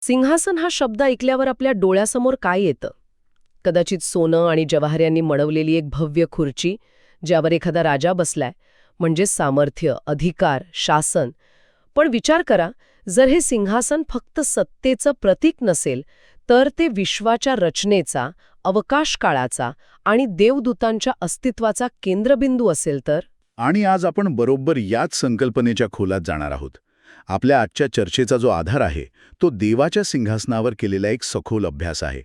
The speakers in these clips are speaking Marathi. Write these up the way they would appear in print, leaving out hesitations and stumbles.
सिंहासन हा शब्द ऐकल्यावर आपल्या डोळ्यासमोर काय येतं? कदाचित सोनं आणि जवाहऱ्यांनी मडवलेली एक भव्य खुर्ची, ज्यावर एखादा राजा बसलाय, म्हणजे सामर्थ्य, अधिकार, शासन. पण विचार करा, जर हे सिंहासन फक्त सत्तेचं प्रतीक नसेल, तर ते विश्वाच्या रचनेचा, अवकाशकाळाचा आणि देवदूतांच्या अस्तित्वाचा केंद्रबिंदू असेल तर? आणि आज आपण बरोबर याच संकल्पनेच्या खोलात जाणार आहोत. आपल्या आजच्या चर्चेचा जो आधार आहे तो देवाच्या सिंहासनावर केलेला एक सखोल अभ्यास आहे.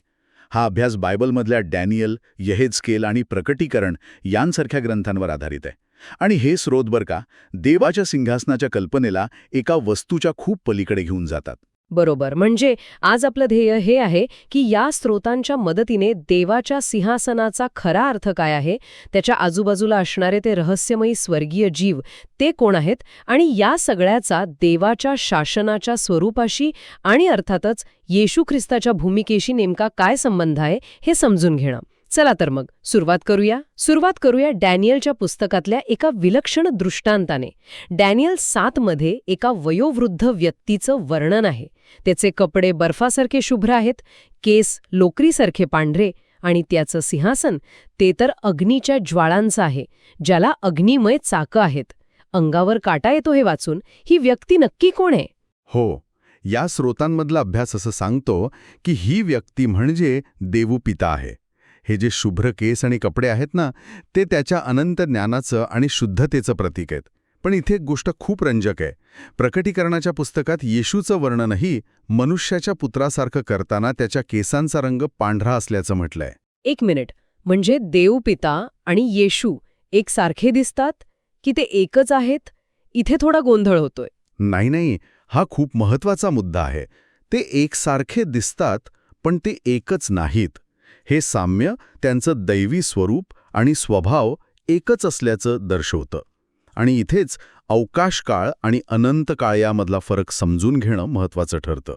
हा अभ्यास बायबलमधल्या डॅनियल, यहेजकेल आणि प्रकटीकरण यांसारख्या ग्रंथांवर आधारित आहे. आणि हे स्रोत बरं का, देवाच्या सिंहासनाच्या कल्पनेला एका वस्तूच्या खूप पलीकडे घेऊन जातात. बरोबर. म्हणजे आज आपलं ध्येय हे आहे की या स्रोतांच्या मदतीने देवाच्या सिंहासनाचा खरा अर्थ काय आहे, त्याच्या आजूबाजूला असणारे ते रहस्यमयी स्वर्गीय जीव ते कोण आहेत, आणि या सगळ्याचा देवाच्या शासनाच्या स्वरूपाशी आणि अर्थातच येशू ख्रिस्ताच्या भूमिकेशी नेमका काय संबंध आहे हे समजून घेणं. चला तर मग सुरुवात करूया डॅनियलच्या पुस्तकातल्या एका विलक्षण दृष्टांताने. डॅनियल 7 मध्ये एका वयोवृद्ध व्यक्तीचं वर्णन आहे. त्याचे कपडे बर्फासारखे शुभ्र आहेत, केस लोकरीसारखे पांढरे, आणि त्याचं सिंहासन ते तर अग्नीच्या ज्वाळांचं आहे, ज्याला अग्निमय चाकं आहेत. अंगावर काटा येतो हे वाचून. ही व्यक्ती नक्की कोण आहे? हो, या स्रोतांमधला अभ्यास असं सांगतो की ही व्यक्ती म्हणजे देवपिता आहे. हे जे शुभ्र केस आणि कपडे आहेत ना, ते त्याच्या अनंत ज्ञानाचं आणि शुद्धतेचं प्रतीक आहेत. पण इथे एक गोष्ट खूप रंजक आहे. प्रकटीकरणाच्या पुस्तकात येशूचं वर्णनही मनुष्याच्या पुत्रासारखं करताना त्याच्या केसांचा रंग पांढरा असल्याचं म्हटलंय. एक मिनिट, म्हणजे देवपिता आणि येशू एकसारखे दिसतात की ते एकच आहेत? इथे थोडा गोंधळ होतोय. नाही, हा खूप महत्वाचा मुद्दा आहे. ते एकसारखे दिसतात, पण ते एकच नाहीत. हे साम्य त्यांचं दैवी स्वरूप आणि स्वभाव एकच असल्याचं दर्शवतं. आणि इथेच अवकाशकाळ आणि अनंत काळ यामधला फरक समजून घेणं महत्त्वाचं ठरतं.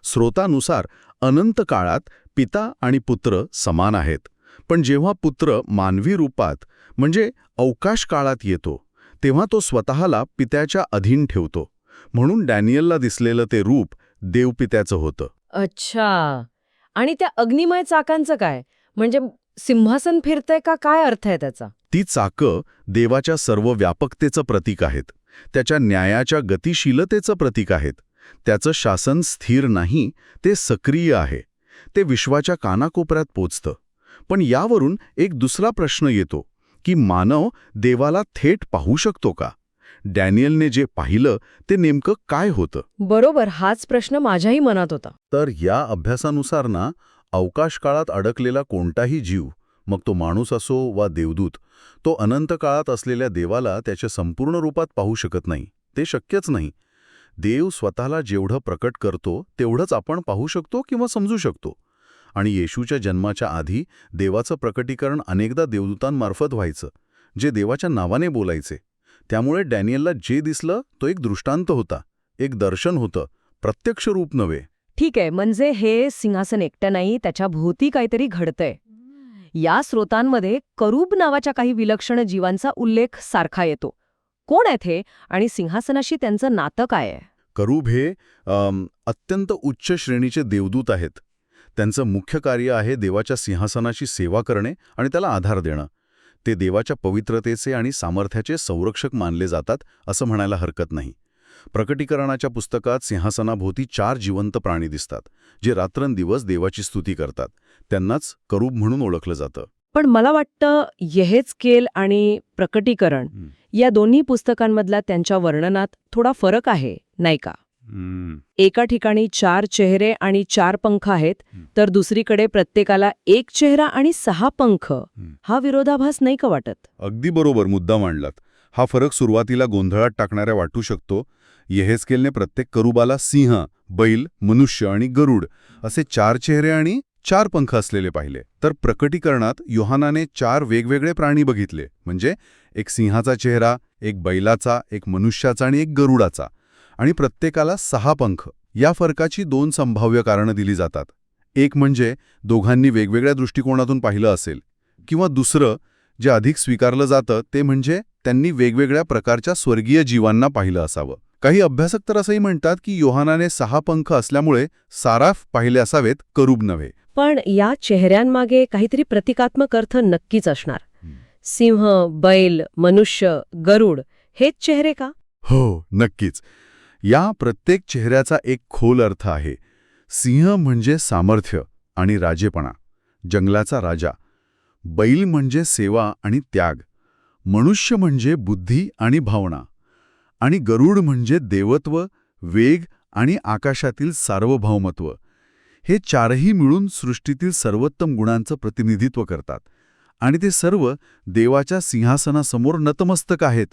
स्रोतानुसार अनंत काळात पिता आणि पुत्र समान आहेत, पण जेव्हा पुत्र मानवी रूपात म्हणजे अवकाश काळात येतो, तेव्हा तो स्वतःला पित्याच्या अधीन ठेवतो. म्हणून डॅनियलला दिसलेलं ते रूप देवपित्याचं होतं. अच्छा. आणि त्या अग्निमय चाकांचं काय? म्हणजे सिंहासन फिरतंय का, काय अर्थ आहे त्याचा? ती चाकं देवाच्या सर्व व्यापकतेचं प्रतीक आहेत. त्याच्या न्यायाच्या गतिशीलतेचं प्रतीक आहेत. त्याचं शासन स्थिर नाही, ते सक्रिय आहे. ते विश्वाच्या कानाकोपऱ्यात पोचतं. पण यावरून एक दुसरा प्रश्न येतो की मानव देवाला थेट पाहू शकतो का? डॅनियलने जे पाहिलं ते नेमकं काय होतं? बरोबर, हाच प्रश्न माझ्याही मनात होता. तर या अभ्यासानुसार ना, अवकाश काळात अडकलेला कोणताही जीव, मग तो माणूस असो वा देवदूत, तो अनंत काळात असलेल्या देवाला त्याच्या संपूर्ण रूपात पाहू शकत नाही. ते शक्यच नाही. देव स्वतःला जेवढं प्रकट करतो तेवढंच आपण पाहू शकतो किंवा समजू शकतो. आणि येशूच्या जन्माच्या आधी देवाचं प्रकटीकरण अनेकदा देवदूतांमार्फत व्हायचं, जे देवाच्या नावाने बोलायचे. त्यामुळे डॅनियलला जे दिसलं तो एक दृष्टांत होता, एक दर्शन होतं, प्रत्यक्ष रूप नव्हे. ठीक आहे, म्हणजे हे सिंहासन एकटं नाही, त्याच्या भोवती काहीतरी घडतंय. या स्रोतांमध्ये करूब नावाच्या काही विलक्षण जीवांचा उल्लेख सारखा येतो. कोण आहेत हे, आणि सिंहासनाशी त्यांचं नातं काय आहे? करूब हे अत्यंत उच्च श्रेणीचे देवदूत आहेत. त्यांचं मुख्य कार्य आहे देवाच्या सिंहासनाची सेवा करणे आणि त्याला आधार देणं. ते देवाच्या पवित्रतेचे आणि सामर्थ्याचे संरक्षक मानले जातात असं म्हणायला हरकत नाही. प्रकटीकरणाच्या पुस्तकात सिंहासनाभोवती 4 जिवंत प्राणी दिसतात, जे रात्रंदिवस देवाची स्तुती करतात. त्यांनाच करूब म्हणून ओळखलं जातं. पण मला वाटतं यहेजकेल आणि प्रकटीकरण या दोन्ही पुस्तकांमधला त्यांच्या वर्णनात थोडा फरक आहे, नाही का? एका ठिकाणी 4 चेहरे आणि 4 पंख आहेत, तर दुसरीकडे प्रत्येकाला 1 चेहरा आणि 6 पंख. हा विरोधाभास नाही का वाटत? अगदी बरोबर मुद्दा मांडलात. हा फरक सुरुवातीला गोंधळात टाकणाऱ्या वाटू शकतो. यहेजकेलने प्रत्येक करूबाला सिंह, बैल, मनुष्य आणि गरुड असे 4 चेहरे आणि 4 पंख असलेले पाहिले. तर प्रकटीकरणात योहानाने 4 वेगवेगळे प्राणी बघितले, म्हणजे एक सिंहाचा चेहरा, एक बैलाचा, एक मनुष्याचा आणि एक गरुडाचा, आणि प्रत्येकाला 6 पंख. या फरकाची 2 संभाव्य कारणं दिली जातात. एक म्हणजे दोघांनी वेगवेगळ्या दृष्टिकोनातून पाहिलं असेल, किंवा दुसरं जे अधिक स्वीकारलं जातं ते म्हणजे त्यांनी वेगवेगळ्या प्रकारच्या स्वर्गीय जीवांना पाहिलं असावं. काही अभ्यासक तर असंही म्हणतात की योहानाने 6 पंख असल्यामुळे साराफ पाहिले असावेत, करूब नव्हे. पण या चेहऱ्यांमागे काहीतरी प्रतिकात्मक अर्थ नक्कीच असणार. सिंह, बैल, मनुष्य, गरुड हेच चेहरे का? हो, नक्कीच. या प्रत्येक चेहऱ्याचा एक खोल अर्थ आहे. सिंह म्हणजे सामर्थ्य आणि राजेपणा, जंगलाचा राजा. बैल म्हणजे सेवा आणि त्याग. मनुष्य म्हणजे बुद्धी आणि भावना. आणि गरुड म्हणजे देवत्व, वेग आणि आकाशातील सार्वभौमत्व. हे चारही मिळून सृष्टीतील सर्वोत्तम गुणांचं प्रतिनिधित्व करतात. आणि ते सर्व देवाच्या सिंहासनासमोर नतमस्तक आहेत.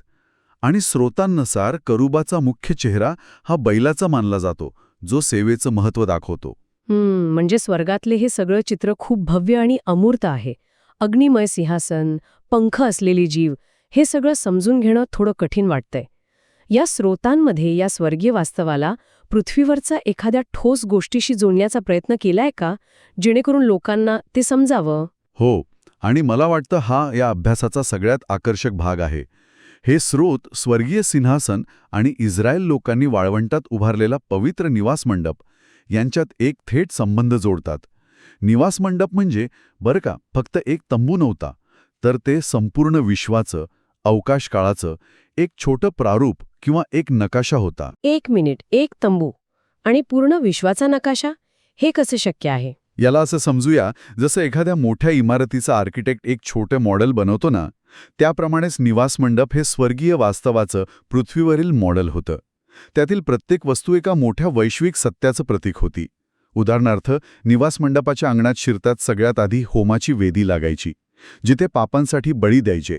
आणि स्रोतांनुसार करूबाचा मुख्य चेहरा हा बैलाचा मानला जातो, जो सेवेचं महत्त्व दाखवतो. म्हणजे स्वर्गातले हे सगळं चित्र खूप भव्य आणि अमूर्त आहे. अग्निमय सिंहासन, पंख असलेली जीव, हे सगळं समजून घेणं थोडं कठीण वाटतंय. या स्रोतांमध्ये या स्वर्गीय वास्तवाला पृथ्वीवरचा एखाद्या ठोस गोष्टीशी जोडण्याचा प्रयत्न केलाय का, जेणेकरून लोकांना ते समजावं? हो, आणि मला वाटतं हा या अभ्यासाचा सगळ्यात आकर्षक भाग आहे. हे स्रोत स्वर्गीय सिंहासन आणि इस्रायल लोकांनी वाळवंटात उभारलेला पवित्र निवास मंडप यांच्यात एक थेट संबंध जोडतात. निवास मंडप म्हणजे बरं का फक्त एक तंबू नव्हता, तर ते संपूर्ण विश्वाचं, अवकाशकाळाचं एक छोटं प्रारूप किंवा एक नकाशा होता. 1 मिनिट, एक तंबू आणि पूर्ण विश्वाचा नकाशा, हे कसे शक्य आहे? याला असं समजूया, जसं एखाद्या मोठ्या इमारतीचा आर्किटेक्ट एक छोटे मॉडेल बनवतो ना, त्याप्रमाणेच निवास मंडप हे स्वर्गीय वास्तवाचं पृथ्वीवरील मॉडेल होतं. त्यातील प्रत्येक वस्तू एका मोठ्या वैश्विक सत्याचं प्रतीक होती. उदाहरणार्थ, निवास मंडपाच्या अंगणात शिरतात सगळ्यात आधी होमाची वेदी लागायची, जिथे पापांसाठी बळी द्यायचे.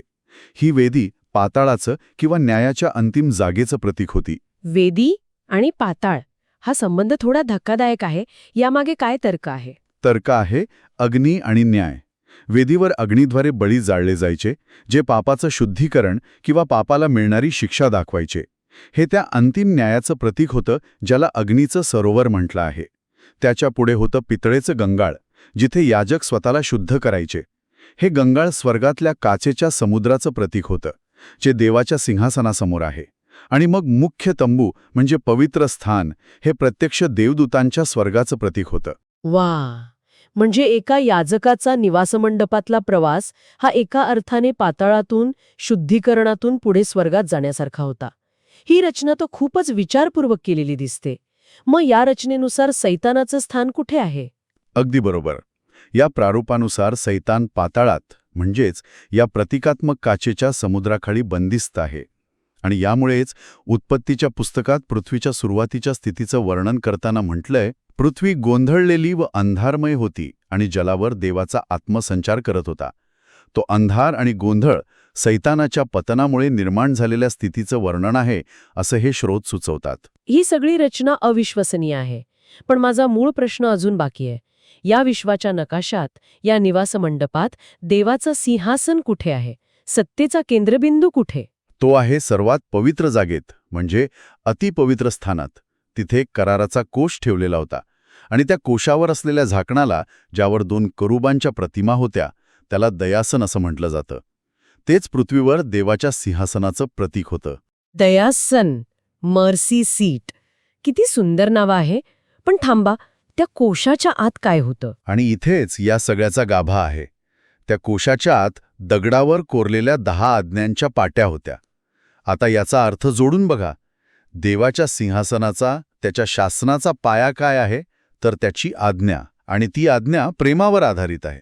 ही वेदी पाताळाचं किंवा न्यायाच्या अंतिम जागेचं प्रतीक होती. वेदी आणि पाताळ हा संबंध थोडा धक्कादायक आहे. यामागे काय तर्क आहे? तर्क आहे अग्नी आणि न्याय. वेदीवर अग्नीद्वारे बळी जाळले जायचे, जे पापाचं शुद्धीकरण किंवा पापाला मिळणारी शिक्षा दाखवायचे. हे त्या अंतिम न्यायाचं प्रतीक होतं, ज्याला अग्नीचं सरोवर म्हटलं आहे. त्याच्या पुढे होतं पितळेचं गंगाळ, जिथे याजक स्वतःला शुद्ध करायचे. हे गंगाळ स्वर्गातल्या काचेच्या समुद्राचं प्रतीक होतं, जे देवाच्या सिंहासनासमोर आहे. आणि मग मुख्य तंबू म्हणजे पवित्र स्थान, हे प्रत्यक्ष देवदूतांच्या स्वर्गाचं प्रतीक होतं. वा, म्हणजे एका याजकाचा निवासमंडपातला प्रवास हा एका अर्थाने पाताळातून, शुद्धीकरणातून पुढे स्वर्गात जाण्यासारखा होता. ही रचना तर खूपच विचारपूर्वक केलेली दिसते. मग या रचनेनुसार सैतानाचं स्थान कुठे आहे? अगदी बरोबर. या प्रारूपानुसार सैतान पाताळात, म्हणजेच या प्रतिकात्मक काचेच्या समुद्राखाली बंदिस्त आहे. आणि यामुळेच उत्पत्तीच्या पुस्तकात पृथ्वीच्या सुरुवातीच्या स्थितीचं वर्णन करताना म्हटलंय, पृथ्वी गोंधळलेली व अंधारमय होती आणि जलावर देवाचा आत्मसंचार करत होता. तो अंधार आणि गोंधळ सैतानाच्या पतनामुळे निर्माण झालेल्या स्थितीचं वर्णन आहे, असं हे स्रोत सुचवतात. ही सगळी रचना अविश्वसनीय आहे. पण माझा मूळ प्रश्न अजून बाकी आहे. या विश्वाच्या नकाशात, या निवासमंडपात देवाचं सिंहासन कुठे आहे? सत्तेचा केंद्रबिंदू कुठे? तो आहे सर्वात पवित्र जागेत, म्हणजे अतिपवित्र स्थानात. तिथे कराराचा कोश ठेवलेला होता आणि त्या कोशावर असलेल्या झाकणाला, ज्यावर 2 करूबांच्या प्रतिमा होत्या, त्याला दयासन असं म्हटलं जातं. तेच पृथ्वीवर देवाच्या सिंहासनाचं प्रतीक होतं. दयासन, मर्सी सीट, किती सुंदर नाव आहे. पण थांबा, त्या कोशाच्या आत काय होतं? आणि इथेच या सगळ्याचा गाभा आहे. त्या कोशाच्या आत दगडावर कोरलेल्या 10 आज्ञांच्या पाट्या होत्या. आता याचा अर्थ जोडून बघा. देवाच्या सिंहासनाचा, त्याच्या शासनाचा पाया काय आहे? तर त्याची आज्ञा, आणि ती आज्ञा प्रेमावर आधारित आहे.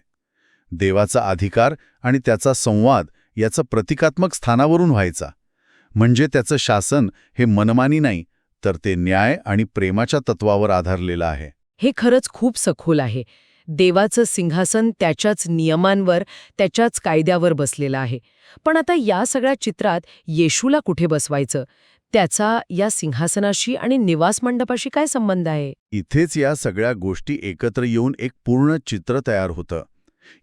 देवाचा अधिकार आणि त्याचा संवाद याचं प्रतिकात्मक स्थानावरून व्हायचा. म्हणजे त्याचं शासन हे मनमानी नाही, तर ते न्याय आणि प्रेमाच्या तत्वावर आधारलेलं आहे. हे खरंच खूप सखोल आहे. देवाचं सिंहासन त्याच्याच नियमांवर, त्याच्याच कायद्यावर बसलेलं आहे. पण आता या सगळ्या चित्रात येशूला कुठे बसवायचं? त्याचा या सिंहासनाशी आणि निवास मंडपाशी काय संबंध आहे? इथेच या सगळ्या गोष्टी एकत्र येऊन एक पूर्ण चित्र तयार होतं.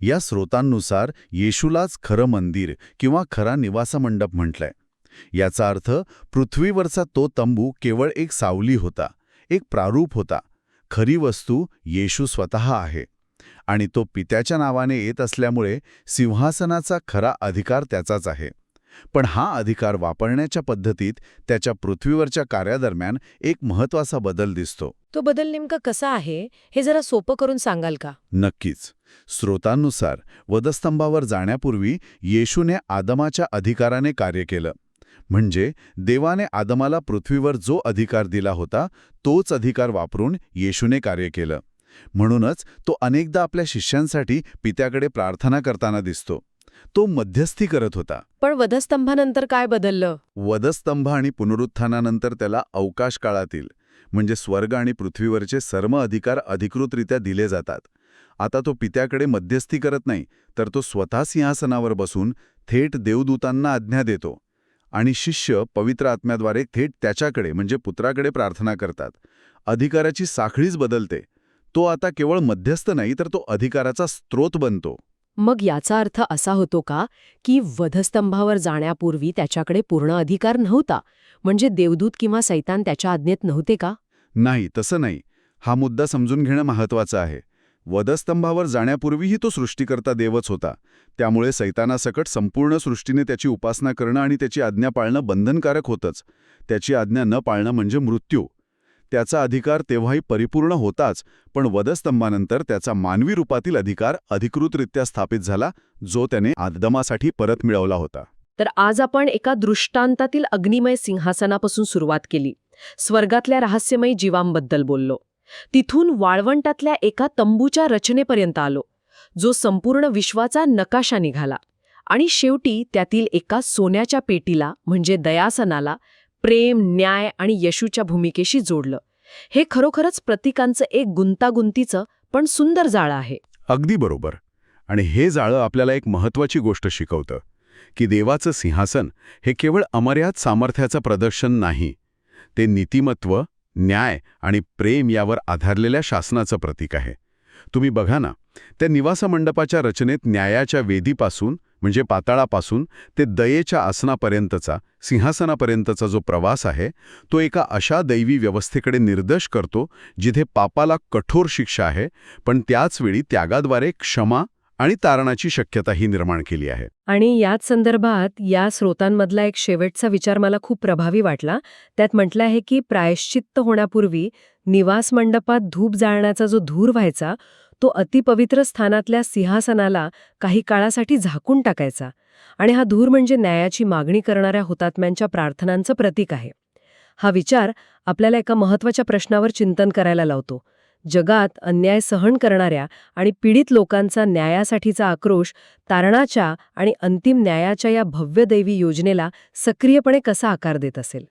या स्रोतांनुसार येशूलाच खरं मंदिर किंवा खरा निवासमंडप म्हटलंय. याचा अर्थ पृथ्वीवरचा तो तंबू केवळ एक सावली होता, एक प्रारूप होता. खरी वस्तू येशू स्वतः आहे. आणि तो पित्याच्या नावाने येत असल्यामुळे सिंहासनाचा खरा अधिकार त्याचाच आहे. पण हा अधिकार वापरण्याच्या पद्धतीत त्याच्या पृथ्वीवरच्या कार्यादरम्यान एक महत्वाचा बदल दिसतो. तो बदल नेमका कसा आहे हे जरा सोपं करून सांगाल का? नक्कीच. स्रोतांनुसार वधस्तंभावर जाण्यापूर्वी येशूने आदमाच्या अधिकाराने कार्य केलं. म्हणजे देवाने आदमाला पृथ्वीवर जो अधिकार दिला होता तोच अधिकार वापरून येशूने कार्य केलं. म्हणूनच तो अनेकदा आपल्या शिष्यांसाठी पित्याकडे प्रार्थना करताना दिसतो. तो मध्यस्थी करत होता. पण वधस्तंभानंतर काय बदललं? वधस्तंभ आणि पुनरुत्थानानंतर त्याला अवकाश काळातील म्हणजे स्वर्ग आणि पृथ्वीवरचे सर्व अधिकार अधिकृतरित्या दिले जातात. आता तो पित्याकडे मध्यस्थी करत नाही, तर तो स्वतः सिंहासनावर बसून थेट देवदूतांना आज्ञा देतो आणि शिष्य पवित्र आत्म्याद्वारे थेट त्याच्याकडे म्हणजे पुत्राकडे प्रार्थना करतात. अधिकाराची साखळीच बदलते. तो आता केवळ मध्यस्थ नाही, तर तो अधिकाराचा स्रोत बनतो. मग याचा अर्थ असा होतो का की वधस्तंभावर जाण्यापूर्वी त्याच्याकडे पूर्ण अधिकार नव्हता, म्हणजे देवदूत किंवा सैतान त्याच्या आज्ञेत नव्हते का? नाही, तसं नाही. हा मुद्दा समजून घेणं महत्वाचं आहे. वधस्तंभावर जाण्यापूर्वीही तो सृष्टीकर्ता देवच होता. त्यामुळे सैतानासकट संपूर्ण सृष्टीने त्याची उपासना करणं आणि त्याची आज्ञा पाळणं बंधनकारक होतंच. त्याची आज्ञा न पाळणं म्हणजे मृत्यू. त्याचा अधिकार तेव्हाही परिपूर्ण होताच, पण वधस्तंभानंतर त्याचा मानवी रूपातील अधिकार अधिकृतरित्या स्थापित झाला, जो त्याने आदमासाठी परत मिळवला होता. तर आज आपण एका दृष्टांतातील अग्निमय सिंहासनापासून सुरुवात केली. स्वर्गातल्या रहस्यमयी जीवांबद्दल बोललो. तिथून वाळवंटातल्या एका तंबूच्या रचनेपर्यंत आलो, जो संपूर्ण विश्वाचा नकाशा निघाला. आणि शेवटी त्यातील एका सोन्याच्या पेटीला म्हणजे दयासनाला प्रेम, न्याय आणि येशूच्या भूमिकेशी जोडलं. हे खरोखरच प्रतीकांचं एक गुंतागुंतीचं पण सुंदर जाळं आहे. अगदी बरोबर. आणि हे जाळं आपल्याला एक महत्वाची गोष्ट शिकवतं की देवाचं सिंहासन हे केवळ अमर्याद सामर्थ्याचं प्रदर्शन नाही. ते नीतिमत्व, न्याय आणि प्रेम यावर आधारलेल्या शासनाचं प्रतीक आहे. तुम्ही बघा ना, त्या निवासमंडपाच्या रचनेत न्यायाच्या वेदीपासून म्हणजे पाताळापासून ते दयेच्या आसनापर्यंतचा, सिंहासनापर्यंतचा जो प्रवास आहे, तो एका अशा दैवी व्यवस्थेकडे निर्देश करतो जिथे पापाला कठोर शिक्षा आहे, पण त्याचवेळी त्यागाद्वारे क्षमा आणि तारणाची शक्यताही निर्माण केली आहे. आणि याच संदर्भात या स्रोतांमधला एक शेवटचा विचार मला खूप प्रभावी वाटला. त्यात म्हटलं आहे की प्रायश्चित्त होण्यापूर्वी निवास मंडपात धूप जाळण्याचा जो धूर व्हायचा, तो अतिपवित्र स्थानातल्या सिंहासनाला काही काळासाठी झाकून टाकायचा. आणि हा धूर म्हणजे न्यायाची मागणी करणाऱ्या हुतात्म्यांच्या प्रार्थनांचं प्रतीक आहे. हा विचार आपल्याला एका महत्त्वाच्या प्रश्नावर चिंतन करायला लावतो. जगात अन्याय सहन करणाऱ्या आणि पीडित लोकांचा न्यायासाठीचा आक्रोश तारणाच्या आणि अंतिम न्यायाच्या या भव्य दैवी योजनेला सक्रियपणे कसा आकार देत असेल.